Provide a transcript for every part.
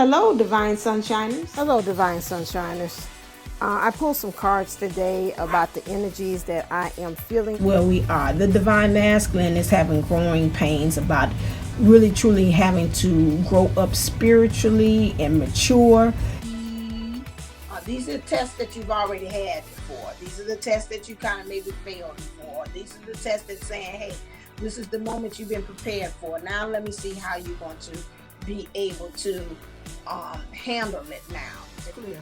Hello, Divine Sunshiners. Hello, Divine Sunshiners. I pulled some cards today about the energies that I am feeling. Where we are. The Divine Masculine is having growing pains about really truly having to grow up spiritually and mature. These are tests that you've already had before. These are the tests that you kind of maybe failed before. These are the tests that saying, hey, this is the moment you've been prepared for. Now let me see how you're going to be able to handle it now. Clear.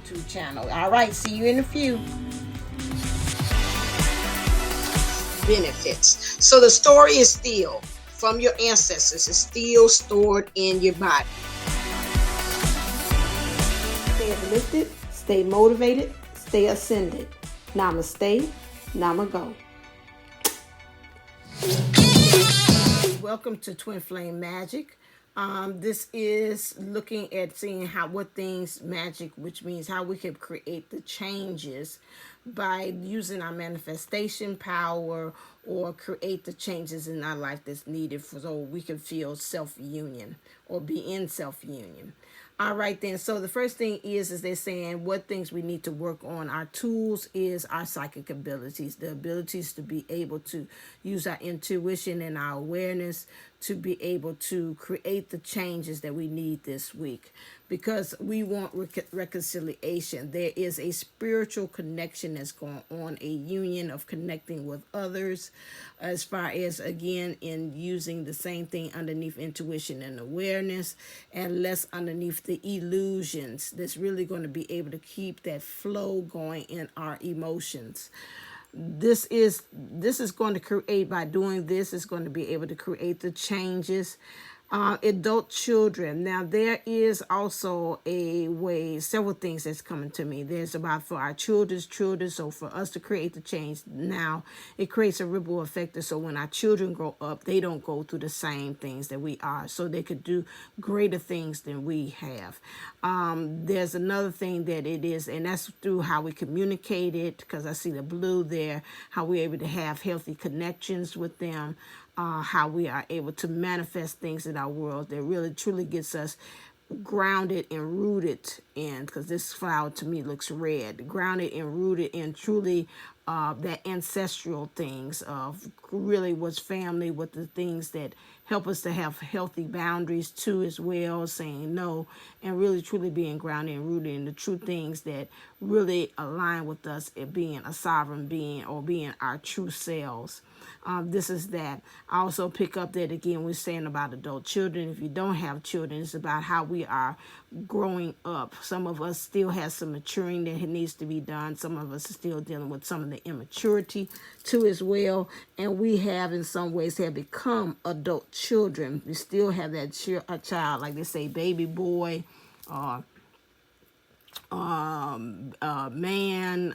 YouTube channel. All right, see you in a few. Benefits. So the story is still from your ancestors. It's still stored in your body. Stay uplifted, stay motivated, stay ascended. Namaste, Namago. Welcome to Twin Flame Magic. This is looking at seeing what things magic, which means how we can create the changes by using our manifestation power or create the changes in our life that's needed so we can feel self-union or be in self-union. All right, then. So the first thing is they're saying what things we need to work on. Our tools is our psychic abilities, the abilities to be able to use our intuition and our awareness to be able to create the changes that we need this week, because we want reconciliation. There is a spiritual connection that's going on, a union of connecting with others, as far as, again, in using the same thing underneath intuition and awareness, and less underneath the illusions. That's really going to be able to keep that flow going in our emotions. This is going to create, by doing this, is going to be able to create the changes. Adult children. Now, there is also a way, several things that's coming to me. There's about for our children's children. So for us to create the change now, it creates a ripple effect. So when our children grow up, they don't go through the same things that we are. So they could do greater things than we have. There's another thing that it is, and that's through how we communicate it, because I see the blue there, how we're able to have healthy connections with them. How we are able to manifest things in our world that really truly gets us grounded and rooted in, because this flower to me looks red, grounded and rooted in truly that ancestral things of really what's family, what the things that help us to have healthy boundaries too, as well, saying no, and really truly being grounded and rooted in the true things that really align with us and being a sovereign being or being our true selves. This is that. I also pick up that, again, we're saying about adult children. If you don't have children, it's about how we are growing up. Some of us still have some maturing that needs to be done. Some of us are still dealing with some of the immaturity too, as well. And we have, in some ways, have become adult children. We still have that child, like they say, baby boy, man.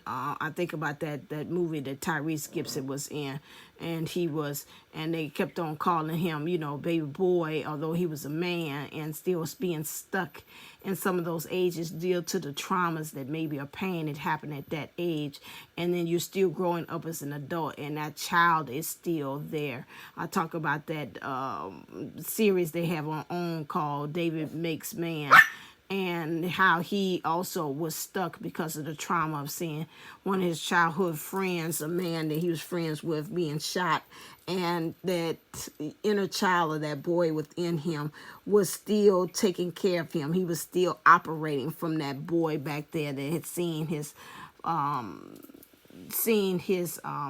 I think about that movie that Tyrese Gibson was in, and they kept on calling him, baby boy, although he was a man, and still being stuck in some of those ages due to the traumas that maybe are pain that happened at that age. And then you're still growing up as an adult, and that child is still there. I talk about that series they have on called David Makes Man, and how he also was stuck because of the trauma of seeing one of his childhood friends, a man that he was friends with, being shot, and that inner child of that boy within him was still taking care of him. He was still operating from that boy back there that had seen his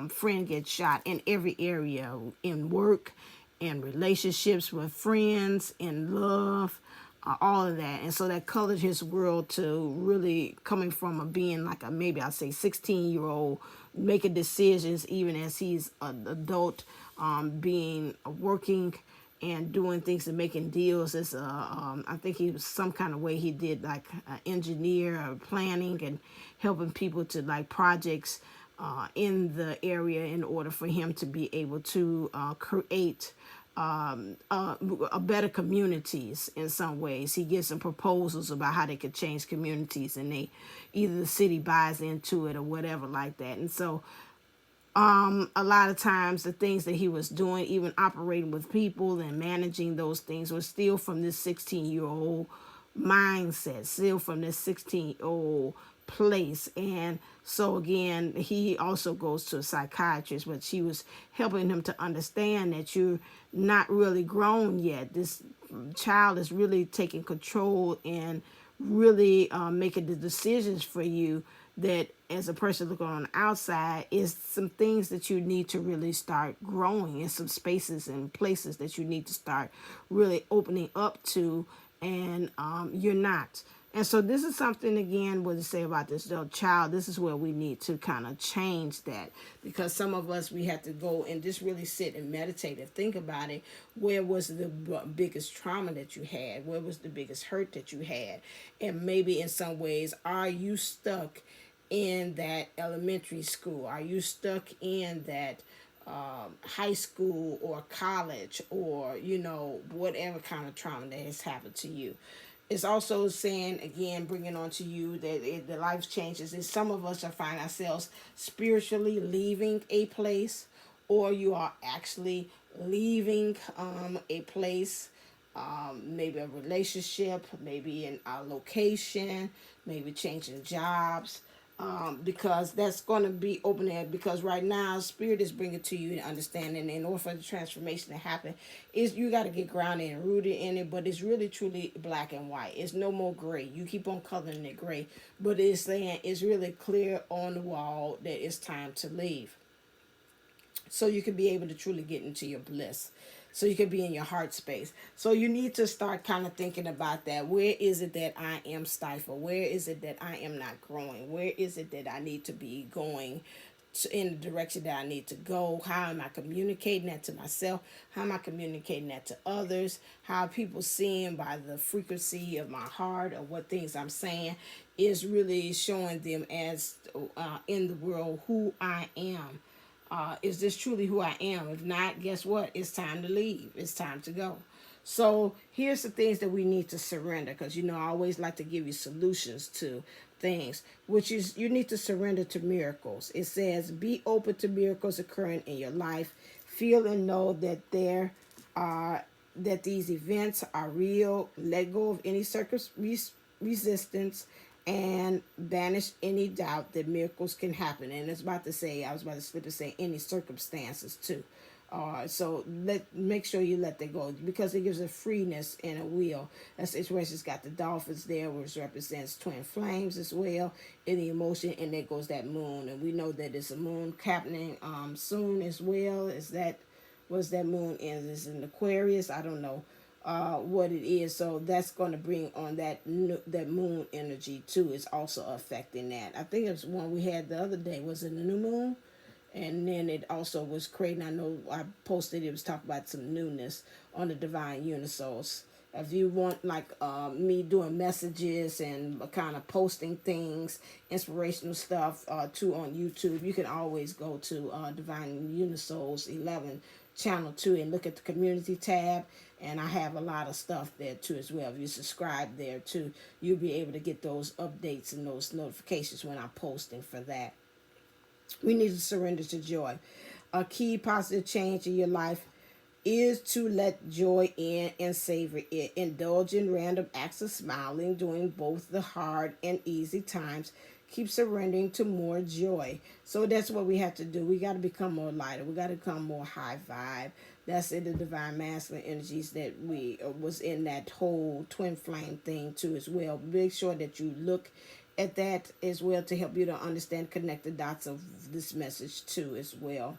friend get shot in every area, in work, in relationships with friends, in love, all of that. And so that colored his world to really coming from a being like a, maybe I'll say 16-year-old, making decisions even as he's an adult, being working and doing things and making deals. As I think he was some kind of way he did like engineer or planning and helping people to like projects in the area in order for him to be able to create a better communities. In some ways he gives some proposals about how they could change communities, and they either the city buys into it or whatever like that. And so A lot of times the things that he was doing, even operating with people and managing those things, was still from this 16-year-old mindset, still from this 16-year-old place. And so again, he also goes to a psychiatrist, but she was helping him to understand that you're not really grown yet. This child is really taking control and really making the decisions for you, that as a person looking on the outside is some things that you need to really start growing in, some spaces and places that you need to start really opening up to, and you're not. And so this is something, again, what to say about this little child, this is where we need to kind of change that, because some of us, we have to go and just really sit and meditate and think about it. Where was the biggest trauma that you had? Where was the biggest hurt that you had? And maybe in some ways, are you stuck in that elementary school? Are you stuck in that high school or college, or whatever kind of trauma that has happened to you? It's also saying, again, bringing on to you that the life changes. Is some of us are find ourselves spiritually leaving a place, or you are actually leaving a place, maybe a relationship, maybe in a location, maybe changing jobs, because that's going to be opening. Because right now, Spirit is bringing to you the understanding. In order for the transformation to happen, is you got to get grounded and rooted in it. But it's really truly black and white. It's no more gray. You keep on coloring it gray, but it's saying it's really clear on the wall that it's time to leave, so you can be able to truly get into your bliss, so you can be in your heart space. So you need to start kind of thinking about that. Where is it that I am stifled? Where is it that I am not growing? Where is it that I need to be going in the direction that I need to go? How am I communicating that to myself? How am I communicating that to others? How are people seeing by the frequency of my heart, or what things I'm saying is really showing them as in the world who I am? Is this truly who I am? If not, guess what? It's time to leave. It's time to go. So here's the things that we need to surrender, because I always like to give you solutions to things, which is you need to surrender to miracles. It says, be open to miracles occurring in your life. Feel and know that that these events are real. Let go of any resistance, and banish any doubt that miracles can happen. And I was about to slip and say any circumstances too. So make sure you let that go, because it gives a freeness and a will. That's situation's got the dolphins there, which represents twin flames as well in the emotion, and there goes that moon, and we know that it's a moon happening soon as well. Is that was that moon in? Is in Aquarius? I don't know what it is. So that's going to bring on that moon energy too. It's also affecting that. I think it was one we had the other day. Was it a new moon? And then it also was creating, I know I posted, it was talking about some newness on the Divine Unisource. If you want like me doing messages and kind of posting things, inspirational stuff too on YouTube, you can always go to Divine Unisource 11 channel 2 and look at the community tab, and I have a lot of stuff there too as well. If you subscribe there too, you'll be able to get those updates and those notifications when I'm posting for that. We need to surrender to joy. A key positive change in your life is to let joy in and savor it. Indulge in random acts of smiling during both the hard and easy times. Keep surrendering to more joy. So that's what we have to do. We got to become more lighter. We got to become more high vibe. That's in the divine masculine energies that we was in that whole twin flame thing too as well. Make sure that you look at that as well to help you to understand, connect the dots of this message too as well.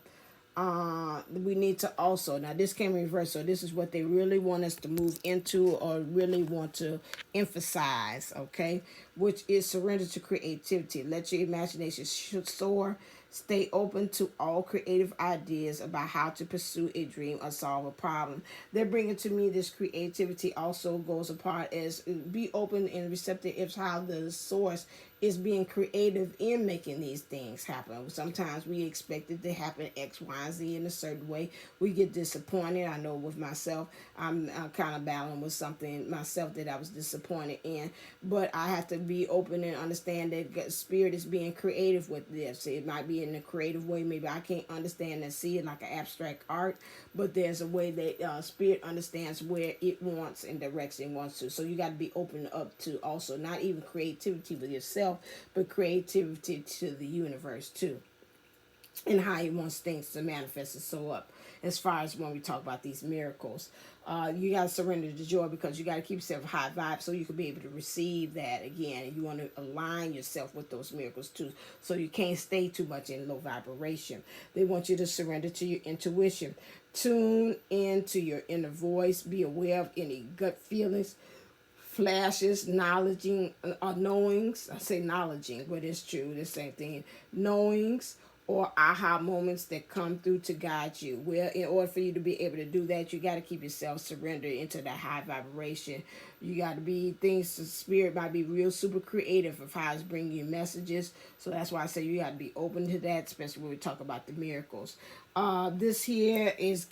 We need to also, now this came in reverse, so this is what they really want us to move into or really want to emphasize, okay, which is surrender to creativity. Let your imagination soar. Stay open to all creative ideas about how to pursue a dream or solve a problem. They're bringing to me this creativity also goes apart as be open and receptive as how the source is being creative in making these things happen. Sometimes we expect it to happen X, Y, and Z in a certain way. We get disappointed. I know with myself, I'm kind of battling with something myself that I was disappointed in. But I have to be open and understand that Spirit is being creative with this. It might be in a creative way. Maybe I can't understand and see it like an abstract art, but there's a way that spirit understands where it wants and directs it wants to. So you got to be open up to also not even creativity with yourself, but creativity to the universe too, and how he wants things to manifest and show up. As far as when we talk about these miracles, you got to surrender to joy, because you got to keep yourself high vibe so you can be able to receive that again. And you want to align yourself with those miracles too, so you can't stay too much in low vibration. They want you to surrender to your intuition, tune into your inner voice, be aware of any gut feelings, flashes, knowledging, knowings. I say knowledging, but it's true, the same thing. Knowings or aha moments that come through to guide you. Well, in order for you to be able to do that, you got to keep yourself surrendered into that high vibration. You got to be, things, the spirit might be real super creative of how it's bringing you messages. So that's why I say you got to be open to that, especially when we talk about the miracles. This here is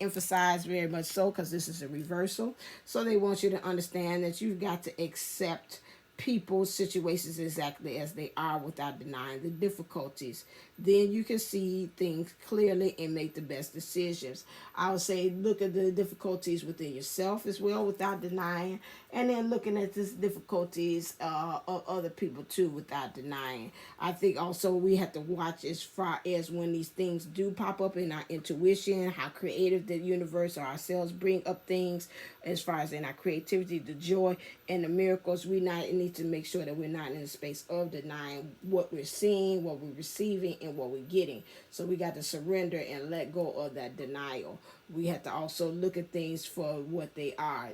emphasized very much so, because this is a reversal. So they want you to understand that you've got to accept people's situations exactly as they are without denying the difficulties. Then you can see things clearly and make the best decisions. I would say look at the difficulties within yourself as well without denying, and then looking at the difficulties of other people too without denying. I think also we have to watch as far as when these things do pop up in our intuition, how creative the universe or ourselves bring up things as far as in our creativity, the joy and the miracles. We not need to make sure that we're not in a space of denying what we're seeing, what we're receiving, and what we're getting. So we got to surrender and let go of that denial. We have to also look at things for what they are.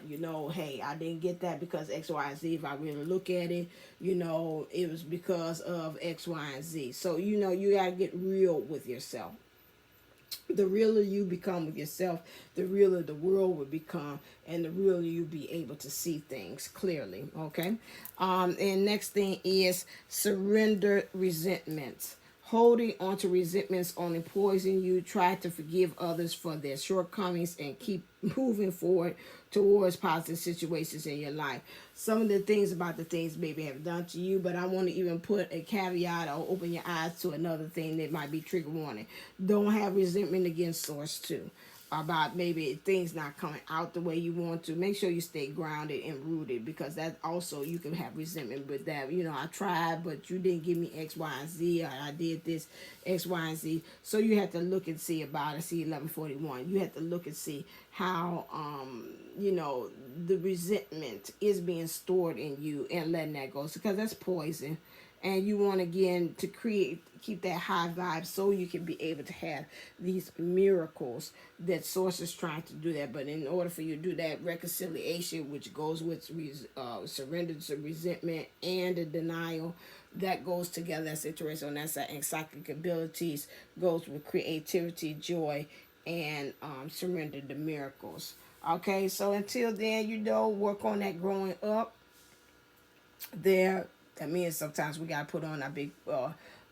Hey, I didn't get that because X, Y, and Z. If I really look at it, it was because of X, Y, and Z. So, you got to get real with yourself. The realer you become with yourself, the realer the world will become, and the realer you be able to see things clearly. Okay. And next thing is surrender resentments. Holding on to resentments only poison you. Try to forgive others for their shortcomings and keep moving forward towards positive situations in your life. Some of the things about the things maybe have done to you, but I want to even put a caveat or open your eyes to another thing that might be trigger warning. Don't have resentment against source too, about maybe things not coming out the way you want to. Make sure you stay grounded and rooted, because that also, you can have resentment with that. I tried, but you didn't give me X, Y, and Z, or I did this X, Y, and Z. So you have to look and see about it. See 1141. You have to look and see how the resentment is being stored in you, and letting that go, because that's poison. And you want, again, to keep that high vibe so you can be able to have these miracles that source is trying to do that. But in order for you to do that, reconciliation, which goes with surrender to resentment and the denial, that goes together. That's interesting. That's and psychic abilities goes with creativity, joy, and surrender to miracles. Okay, so until then, work on that growing up there. That means sometimes we gotta put on our big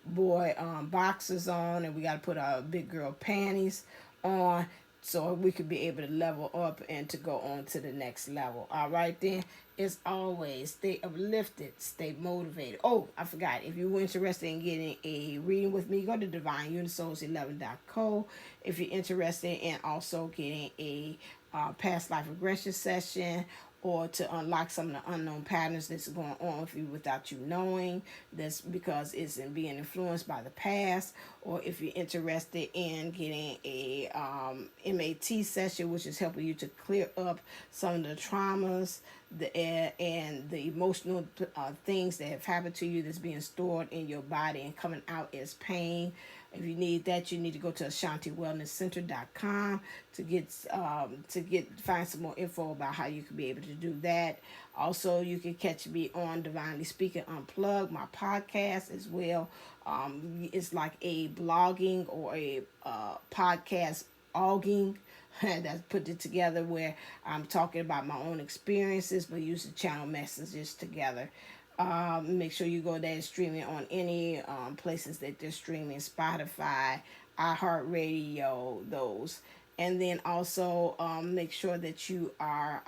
boy boxers on, and we gotta put our big girl panties on, so we could be able to level up and to go on to the next level. All right, then. As always, stay uplifted, stay motivated. Oh, I forgot. If you're interested in getting a reading with me, go to divineunisouls11.co. If you're interested in also getting a past life regression session, or to unlock some of the unknown patterns that's going on with you without you knowing, that's because it's in being influenced by the past. Or if you're interested in getting a MAT session, which is helping you to clear up some of the traumas and the emotional things that have happened to you that's being stored in your body and coming out as pain. If you need that, you need to go to AshantiWellnessCenter.com to find some more info about how you can be able to do that. Also, you can catch me on Divinely Speaking Unplugged, my podcast as well. It's like a blogging or a podcast auging that's put it together, where I'm talking about my own experiences but using channel messages together. Make sure you go there and stream it on any places that they're streaming: Spotify, iHeartRadio, those. And then also make sure that you are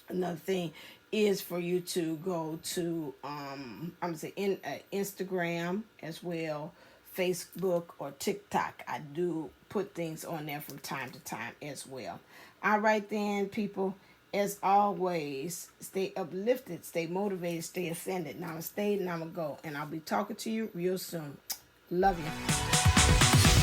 Another thing is for you to go to I'm gonna say Instagram as well, Facebook or TikTok. I do put things on there from time to time as well. All right then, people. As always, stay uplifted, stay motivated, stay ascended. Now I'm stayed and I'm gonna go, and I'll be talking to you real soon. Love you.